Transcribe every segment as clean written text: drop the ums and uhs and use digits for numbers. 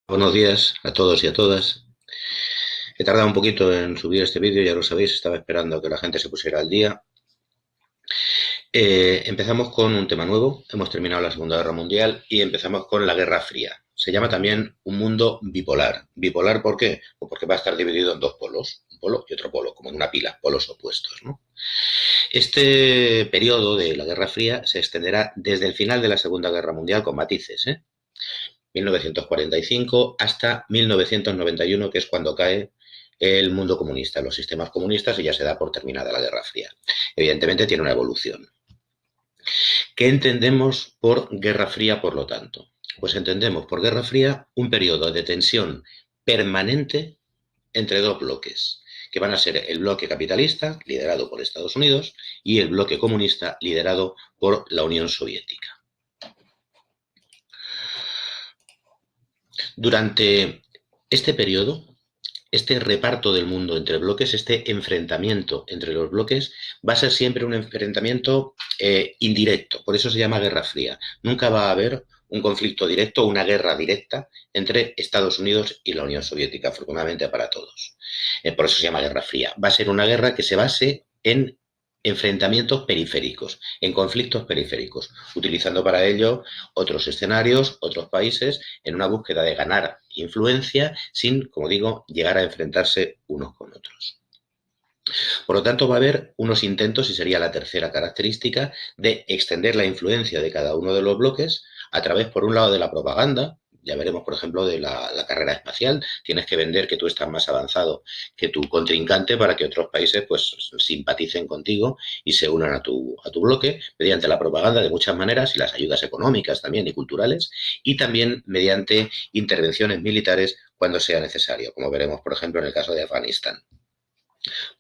Buenos días a todos y a todas. He tardado un poquito en subir este vídeo, ya lo sabéis, estaba esperando a que la gente se pusiera al día. Empezamos con un tema nuevo, hemos terminado la Segunda Guerra Mundial y empezamos con la Guerra Fría. Se llama también un mundo bipolar. ¿Bipolar por qué? Pues porque va a estar dividido en dos polos, un polo y otro polo, como en una pila, polos opuestos, ¿no? Este periodo de la Guerra Fría se extenderá desde el final de la Segunda Guerra Mundial con matices, 1945 hasta 1991, que es cuando cae el mundo comunista, los sistemas comunistas, y ya se da por terminada la Guerra Fría. Evidentemente tiene una evolución. ¿Qué entendemos por Guerra Fría, por lo tanto? Pues entendemos por Guerra Fría un periodo de tensión permanente entre dos bloques, que van a ser el bloque capitalista, liderado por Estados Unidos, y el bloque comunista, liderado por la Unión Soviética. Durante este periodo, este reparto del mundo entre bloques, este enfrentamiento entre los bloques, va a ser siempre un enfrentamiento indirecto. Por eso se llama Guerra Fría. Nunca va a haber un conflicto directo, una guerra directa entre Estados Unidos y la Unión Soviética, afortunadamente para todos. Por eso se llama Guerra Fría. Va a ser una guerra que se base en enfrentamientos periféricos, en conflictos periféricos, utilizando para ello otros escenarios, otros países, en una búsqueda de ganar influencia sin, como digo, llegar a enfrentarse unos con otros. Por lo tanto, va a haber unos intentos, y sería la tercera característica, de extender la influencia de cada uno de los bloques a través, por un lado, de la propaganda. Ya veremos, por ejemplo, de la carrera espacial. Tienes que vender que tú estás más avanzado que tu contrincante para que otros países pues simpaticen contigo y se unan a tu bloque mediante la propaganda de muchas maneras y las ayudas económicas también y culturales, y también mediante intervenciones militares cuando sea necesario, como veremos, por ejemplo, en el caso de Afganistán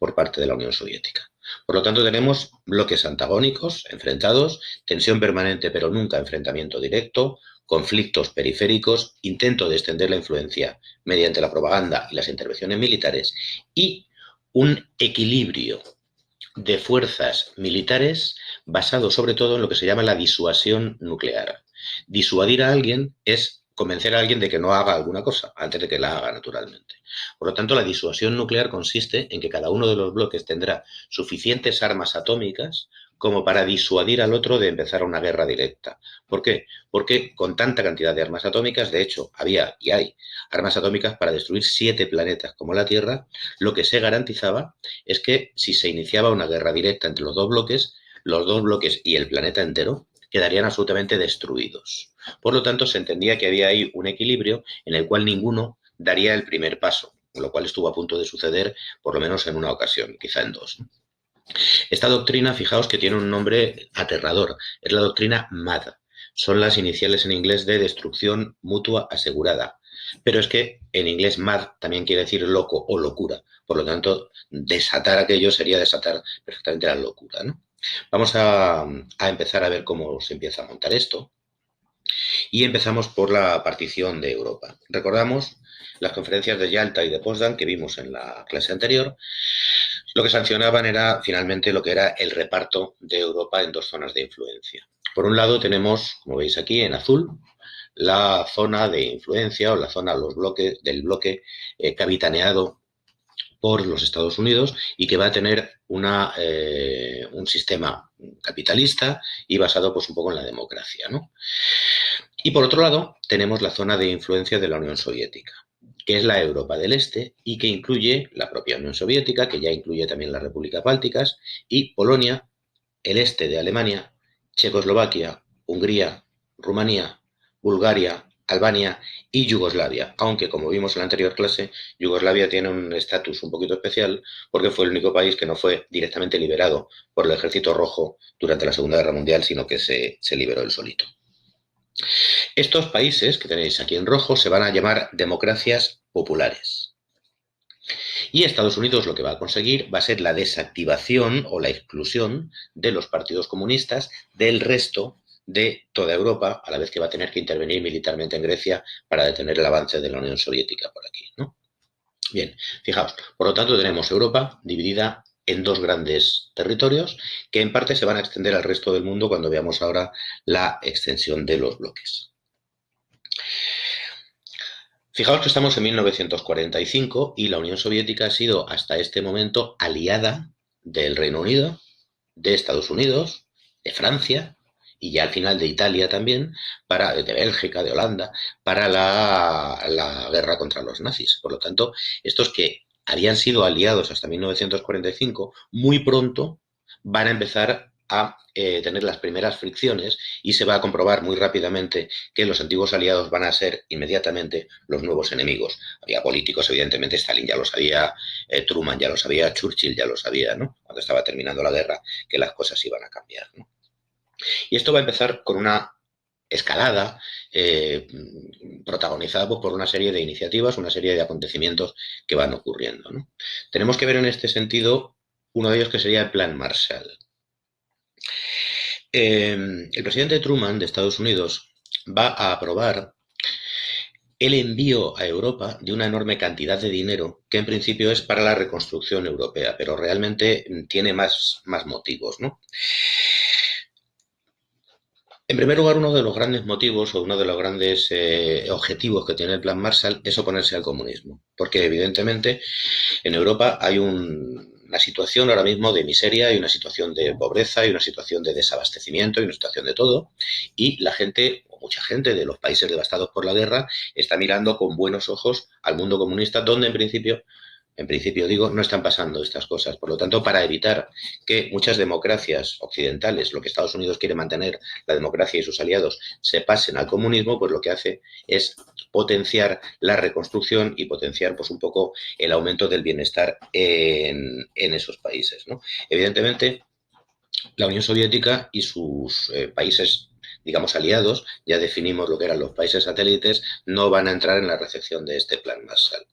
por parte de la Unión Soviética. Por lo tanto, tenemos bloques antagónicos, enfrentados, tensión permanente pero nunca enfrentamiento directo, conflictos periféricos, intento de extender la influencia mediante la propaganda y las intervenciones militares, y un equilibrio de fuerzas militares basado sobre todo en lo que se llama la disuasión nuclear. Disuadir a alguien es convencer a alguien de que no haga alguna cosa antes de que la haga, naturalmente. Por lo tanto, la disuasión nuclear consiste en que cada uno de los bloques tendrá suficientes armas atómicas como para disuadir al otro de empezar una guerra directa. ¿Por qué? Porque con tanta cantidad de armas atómicas, de hecho, había y hay armas atómicas para destruir 7 planetas como la Tierra, lo que se garantizaba es que si se iniciaba una guerra directa entre los dos bloques y el planeta entero quedarían absolutamente destruidos. Por lo tanto, se entendía que había ahí un equilibrio en el cual ninguno daría el primer paso, lo cual estuvo a punto de suceder por lo menos en una ocasión, quizá en dos. Esta doctrina, fijaos que tiene un nombre aterrador, es la doctrina MAD. Son las iniciales en inglés de destrucción mutua asegurada. Pero es que en inglés MAD también quiere decir loco o locura. Por lo tanto, desatar aquello sería desatar perfectamente la locura, ¿no? Vamos a empezar a ver cómo se empieza a montar esto. Y empezamos por la partición de Europa. Recordamos las conferencias de Yalta y de Potsdam que vimos en la clase anterior. Lo que sancionaban era finalmente lo que era el reparto de Europa en dos zonas de influencia. Por un lado tenemos, como veis aquí en azul, la zona de influencia o la zona los bloques, del bloque capitaneado por los Estados Unidos y que va a tener un sistema capitalista y basado pues un poco en la democracia, ¿no? Y por otro lado tenemos la zona de influencia de la Unión Soviética, que es la Europa del Este y que incluye la propia Unión Soviética, que ya incluye también las repúblicas bálticas, y Polonia, el este de Alemania, Checoslovaquia, Hungría, Rumanía, Bulgaria, Albania y Yugoslavia. Aunque, como vimos en la anterior clase, Yugoslavia tiene un estatus un poquito especial porque fue el único país que no fue directamente liberado por el Ejército Rojo durante la Segunda Guerra Mundial, sino que se liberó él solito. Estos países que tenéis aquí en rojo se van a llamar democracias populares. Y Estados Unidos lo que va a conseguir va a ser la desactivación o la exclusión de los partidos comunistas del resto de toda Europa, a la vez que va a tener que intervenir militarmente en Grecia para detener el avance de la Unión Soviética por aquí, ¿no? Bien, fijaos, por lo tanto tenemos Europa dividida en dos grandes territorios que en parte se van a extender al resto del mundo cuando veamos ahora la extensión de los bloques. Fijaos que estamos en 1945 y la Unión Soviética ha sido hasta este momento aliada del Reino Unido, de Estados Unidos, de Francia y ya al final de Italia también, de Bélgica, de Holanda, para la guerra contra los nazis. Por lo tanto, estos que habían sido aliados hasta 1945, muy pronto van a empezar a tener las primeras fricciones y se va a comprobar muy rápidamente que los antiguos aliados van a ser inmediatamente los nuevos enemigos. Había políticos, evidentemente, Stalin ya lo sabía, Truman ya lo sabía, Churchill ya lo sabía, ¿no? Cuando estaba terminando la guerra, que las cosas iban a cambiar, ¿no? Y esto va a empezar con una escalada protagonizada pues, por una serie de iniciativas, una serie de acontecimientos que van ocurriendo, ¿no? Tenemos que ver en este sentido uno de ellos que sería el Plan Marshall. El presidente Truman de Estados Unidos va a aprobar el envío a Europa de una enorme cantidad de dinero que en principio es para la reconstrucción europea, pero realmente tiene más motivos, ¿no? En primer lugar, uno de los grandes motivos o uno de los grandes objetivos que tiene el Plan Marshall es oponerse al comunismo, porque evidentemente en Europa hay una situación ahora mismo de miseria, hay una situación de pobreza, hay una situación de desabastecimiento, hay una situación de todo, y la gente, o mucha gente de los países devastados por la guerra, está mirando con buenos ojos al mundo comunista, donde en principio digo, no están pasando estas cosas. Por lo tanto, para evitar que muchas democracias occidentales, lo que Estados Unidos quiere mantener, la democracia y sus aliados, se pasen al comunismo, pues lo que hace es potenciar la reconstrucción y potenciar pues un poco el aumento del bienestar en esos países, ¿no? Evidentemente, la Unión Soviética y sus países digamos aliados, ya definimos lo que eran los países satélites, no van a entrar en la recepción de este plan Marshall.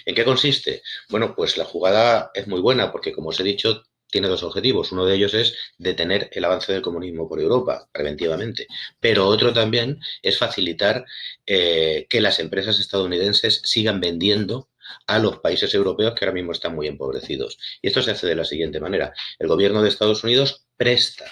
¿En qué consiste? Bueno, pues la jugada es muy buena porque, como os he dicho, tiene dos objetivos. Uno de ellos es detener el avance del comunismo por Europa, preventivamente. Pero otro también es facilitar que las empresas estadounidenses sigan vendiendo a los países europeos que ahora mismo están muy empobrecidos. Y esto se hace de la siguiente manera. El gobierno de Estados Unidos presta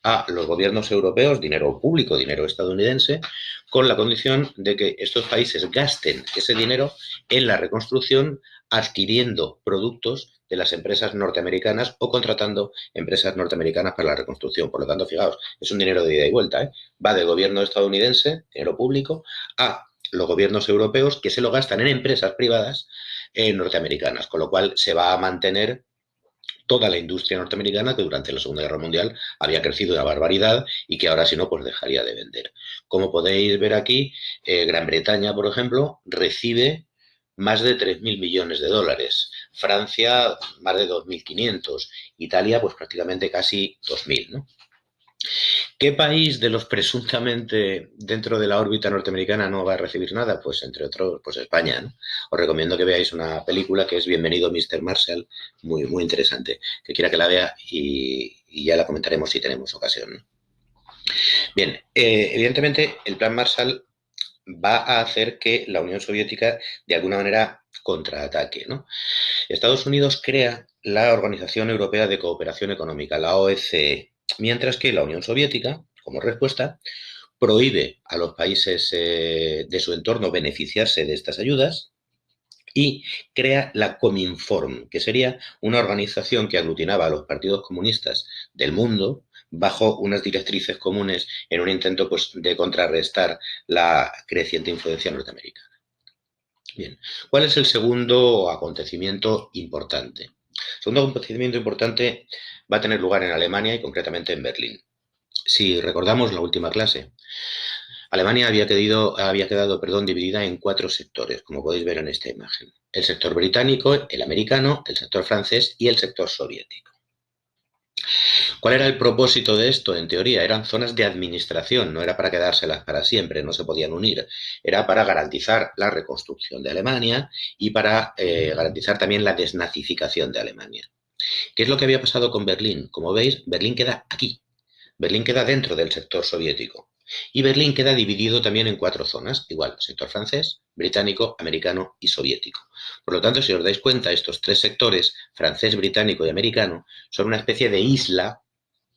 a los gobiernos europeos dinero público, dinero estadounidense, con la condición de que estos países gasten ese dinero en la reconstrucción adquiriendo productos de las empresas norteamericanas o contratando empresas norteamericanas para la reconstrucción. Por lo tanto, fijaos, es un dinero de ida y vuelta, ¿eh? Va del gobierno estadounidense, dinero público, a los gobiernos europeos que se lo gastan en empresas privadas norteamericanas, con lo cual se va a mantener toda la industria norteamericana que durante la Segunda Guerra Mundial había crecido una barbaridad y que ahora si no pues dejaría de vender. Como podéis ver aquí, Gran Bretaña, por ejemplo, recibe más de 3.000 millones de dólares, Francia más de 2.500, Italia pues prácticamente casi 2.000, ¿no? ¿Qué país de los presuntamente dentro de la órbita norteamericana no va a recibir nada? Pues entre otros, pues España, ¿no? Os recomiendo que veáis una película que es Bienvenido Mr. Marshall, muy interesante, que quiera que la vea y ya la comentaremos si tenemos ocasión, ¿no? Bien, evidentemente el Plan Marshall va a hacer que la Unión Soviética de alguna manera contraataque, ¿no? Estados Unidos crea la Organización Europea de Cooperación Económica, la OECE, mientras que la Unión Soviética, como respuesta, prohíbe a los países de su entorno beneficiarse de estas ayudas y crea la Cominform, que sería una organización que aglutinaba a los partidos comunistas del mundo bajo unas directrices comunes en un intento pues, de contrarrestar la creciente influencia norteamericana. Bien, ¿cuál es el segundo acontecimiento importante? El segundo acontecimiento importante va a tener lugar en Alemania y concretamente en Berlín. Si recordamos la última clase, Alemania había quedado dividida en cuatro sectores, como podéis ver en esta imagen. El sector británico, el americano, el sector francés y el sector soviético. ¿Cuál era el propósito de esto? En teoría, eran zonas de administración, no era para quedárselas para siempre, no se podían unir. Era para garantizar la reconstrucción de Alemania y para garantizar también la desnazificación de Alemania. ¿Qué es lo que había pasado con Berlín? Como veis, Berlín queda aquí. Berlín queda dentro del sector soviético. Y Berlín queda dividido también en cuatro zonas, igual, sector francés, británico, americano y soviético. Por lo tanto, si os dais cuenta, estos tres sectores, francés, británico y americano, son una especie de isla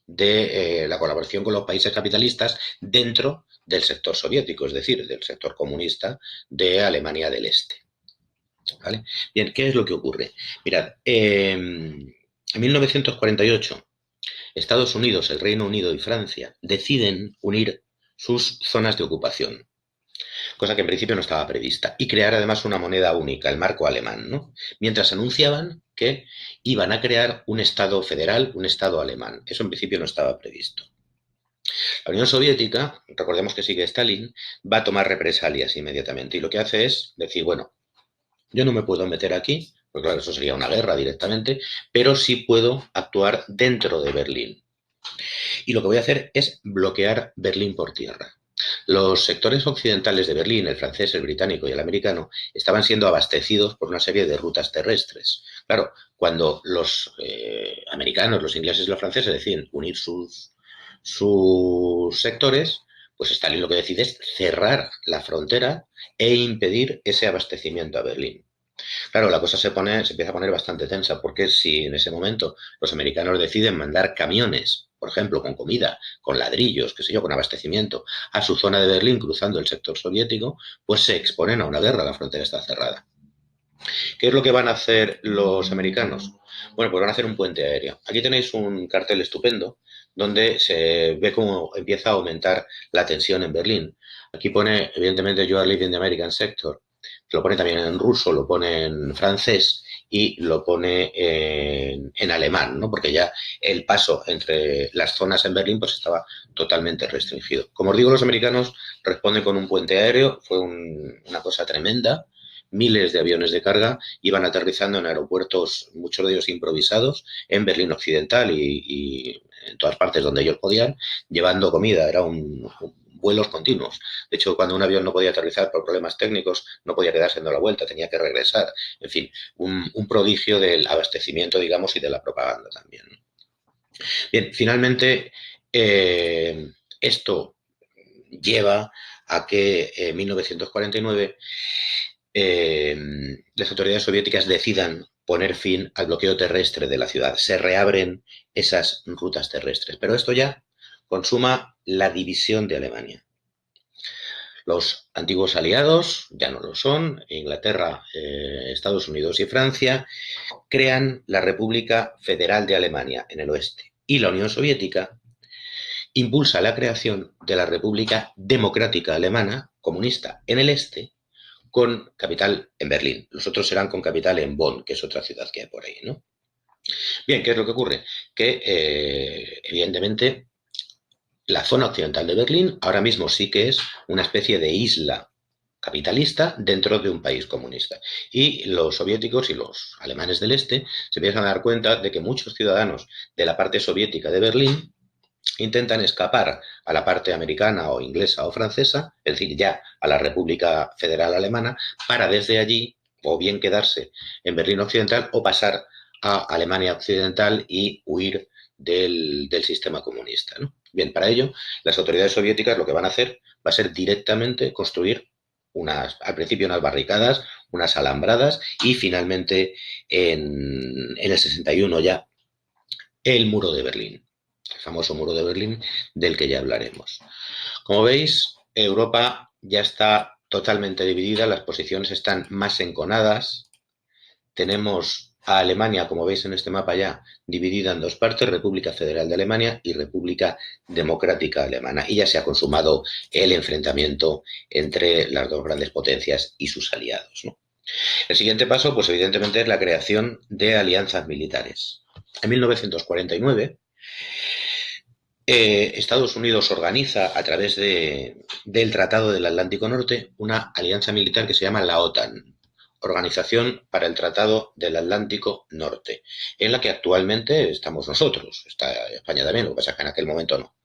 de la colaboración con los países capitalistas dentro del sector soviético, es decir, del sector comunista de Alemania del Este. ¿Vale? Bien, ¿qué es lo que ocurre? Mirad, en 1948, Estados Unidos, el Reino Unido y Francia deciden unir sus zonas de ocupación, cosa que en principio no estaba prevista, y crear además una moneda única, el marco alemán, ¿no? Mientras anunciaban que iban a crear un Estado federal, un Estado alemán. Eso en principio no estaba previsto. La Unión Soviética, recordemos que sigue Stalin, va a tomar represalias inmediatamente y lo que hace es decir, bueno, yo no me puedo meter aquí, porque claro, eso sería una guerra directamente, pero sí puedo actuar dentro de Berlín. Y lo que voy a hacer es bloquear Berlín por tierra. Los sectores occidentales de Berlín, el francés, el británico y el americano, estaban siendo abastecidos por una serie de rutas terrestres. Claro, cuando los americanos, los ingleses y los franceses deciden unir sus sectores, pues Stalin lo que decide es cerrar la frontera e impedir ese abastecimiento a Berlín. Claro, la cosa se empieza a poner bastante tensa, porque si en ese momento los americanos deciden mandar camiones, por ejemplo, con comida, con ladrillos, qué sé yo, con abastecimiento, a su zona de Berlín cruzando el sector soviético, pues se exponen a una guerra, la frontera está cerrada. ¿Qué es lo que van a hacer los americanos? Bueno, pues van a hacer un puente aéreo. Aquí tenéis un cartel estupendo donde se ve cómo empieza a aumentar la tensión en Berlín. Aquí pone, evidentemente, You are leaving the American sector. Lo pone también en ruso, lo pone en francés y lo pone en alemán, ¿no? Porque ya el paso entre las zonas en Berlín pues estaba totalmente restringido. Como os digo, los americanos responden con un puente aéreo, fue una cosa tremenda. Miles de aviones de carga iban aterrizando en aeropuertos, muchos de ellos improvisados, en Berlín Occidental y en todas partes donde ellos podían, llevando comida. Era vuelos continuos. De hecho, cuando un avión no podía aterrizar por problemas técnicos, no podía quedarse dando la vuelta, tenía que regresar. En fin, un prodigio del abastecimiento, digamos, y de la propaganda también. Bien, finalmente, esto lleva a que en 1949 las autoridades soviéticas decidan poner fin al bloqueo terrestre de la ciudad. Se reabren esas rutas terrestres. Pero esto ya consuma la división de Alemania. Los antiguos aliados ya no lo son, Inglaterra, Estados Unidos y Francia crean la República Federal de Alemania en el oeste y la Unión Soviética impulsa la creación de la República Democrática Alemana comunista en el este con capital en Berlín. Los otros serán con capital en Bonn, que es otra ciudad que hay por ahí, ¿no? Bien, ¿qué es lo que ocurre? Que evidentemente la zona occidental de Berlín ahora mismo sí que es una especie de isla capitalista dentro de un país comunista. Y los soviéticos y los alemanes del este se empiezan a dar cuenta de que muchos ciudadanos de la parte soviética de Berlín intentan escapar a la parte americana o inglesa o francesa, es decir, ya a la República Federal Alemana, para desde allí o bien quedarse en Berlín Occidental o pasar a Alemania Occidental y huir del sistema comunista, ¿no? Bien, para ello, las autoridades soviéticas lo que van a hacer va a ser directamente construir al principio unas barricadas, unas alambradas y finalmente en el 61 ya el muro de Berlín, el famoso muro de Berlín del que ya hablaremos. Como veis, Europa ya está totalmente dividida, las posiciones están más enconadas. Tenemos a Alemania, como veis en este mapa ya, dividida en dos partes, República Federal de Alemania y República Democrática Alemana. Y ya se ha consumado el enfrentamiento entre las dos grandes potencias y sus aliados, ¿no? El siguiente paso, pues evidentemente, es la creación de alianzas militares. En 1949, Estados Unidos organiza a través del Tratado del Atlántico Norte una alianza militar que se llama la OTAN, Organización para el Tratado del Atlántico Norte, en la que actualmente estamos nosotros. Está España también, lo que pasa es que en aquel momento no.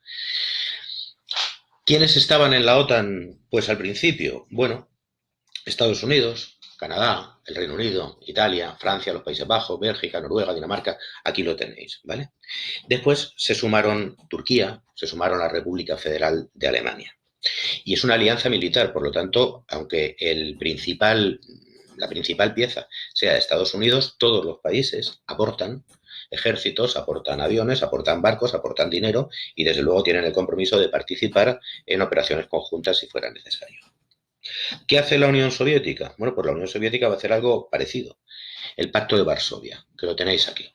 ¿Quiénes estaban en la OTAN? Pues al principio, bueno, Estados Unidos, Canadá, el Reino Unido, Italia, Francia, los Países Bajos, Bélgica, Noruega, Dinamarca, aquí lo tenéis, ¿vale? Después se sumaron Turquía, se sumaron la República Federal de Alemania. Y es una alianza militar, por lo tanto, aunque la principal pieza sea Estados Unidos, todos los países aportan, ejércitos, aportan aviones, aportan barcos, aportan dinero y desde luego tienen el compromiso de participar en operaciones conjuntas si fuera necesario. ¿Qué hace la Unión Soviética? Bueno, pues la Unión Soviética va a hacer algo parecido. El Pacto de Varsovia, que lo tenéis aquí,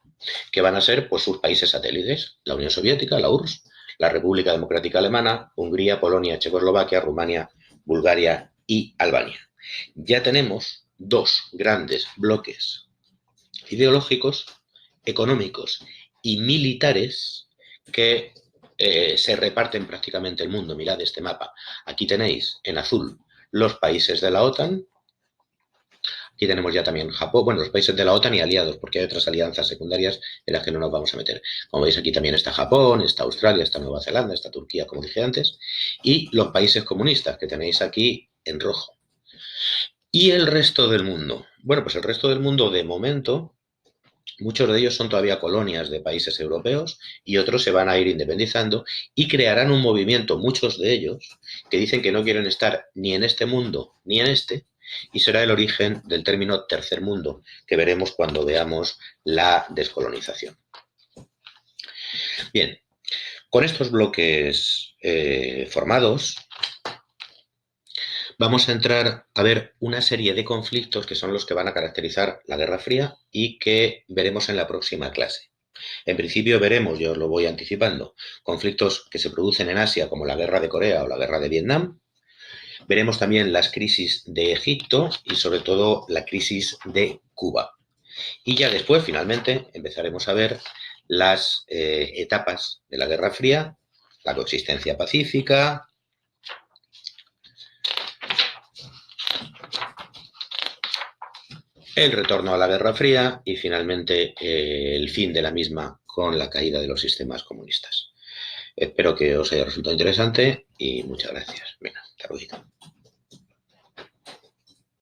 que van a ser pues, sus países satélites, la Unión Soviética, la URSS, la República Democrática Alemana, Hungría, Polonia, Checoslovaquia, Rumania, Bulgaria y Albania. Ya tenemos dos grandes bloques ideológicos, económicos y militares que se reparten prácticamente el mundo. Mirad este mapa. Aquí tenéis en azul los países de la OTAN. Aquí tenemos ya también Japón, bueno, los países de la OTAN y aliados, porque hay otras alianzas secundarias en las que no nos vamos a meter. Como veis, aquí también está Japón, está Australia, está Nueva Zelanda, está Turquía, como dije antes, y los países comunistas que tenéis aquí en rojo. ¿Y el resto del mundo? Bueno, pues el resto del mundo, de momento, muchos de ellos son todavía colonias de países europeos y otros se van a ir independizando y crearán un movimiento, muchos de ellos, que dicen que no quieren estar ni en este mundo ni en este, y será el origen del término tercer mundo, que veremos cuando veamos la descolonización. Bien, con estos bloques formados, vamos a entrar a ver una serie de conflictos que son los que van a caracterizar la Guerra Fría y que veremos en la próxima clase. En principio veremos, yo os lo voy anticipando, conflictos que se producen en Asia como la Guerra de Corea o la Guerra de Vietnam. Veremos también las crisis de Egipto y sobre todo la crisis de Cuba. Y ya después, finalmente, empezaremos a ver las etapas de la Guerra Fría, la coexistencia pacífica, el retorno a la Guerra Fría y finalmente el fin de la misma con la caída de los sistemas comunistas. Espero que os haya resultado interesante y muchas gracias. Venga, hasta luego.